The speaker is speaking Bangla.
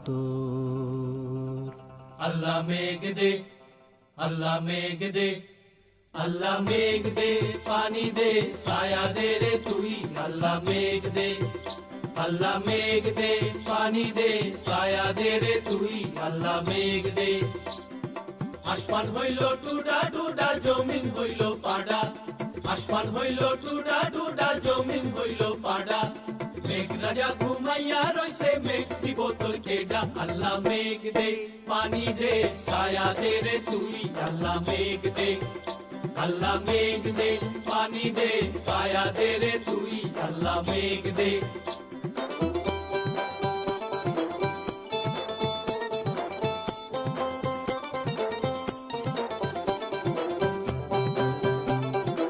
তোর। আল্লাহ মেঘ দে, আল্লাহ মেঘ দে, আল্লাহ মেঘ দে, পানি দে, ছায়া দে রে তুই। আল্লাহ মেঘ দে, আল্লাহ মেঘ দে, পানি দে, ছায়া দে রে তুই। আল্লাহ মেঘ দে। আসমান হইল টুডা ডুডা, জমিন হইল পাডা। আসমান হইল টুডা ডুডা, জমিন হইল পাডা। মেঘ রাজা ঘুমাইয়া রইছে, মেঘ দিব তোর কেডা। আল্লাহ মেঘ দে, পানি দে, ছায়া দে রে তুই। আল্লাহ মেঘ দে, আল্লাহ মেঘ দে, পানি দে, ছায়া দে রে তুই। আল্লাহ মেঘ দে।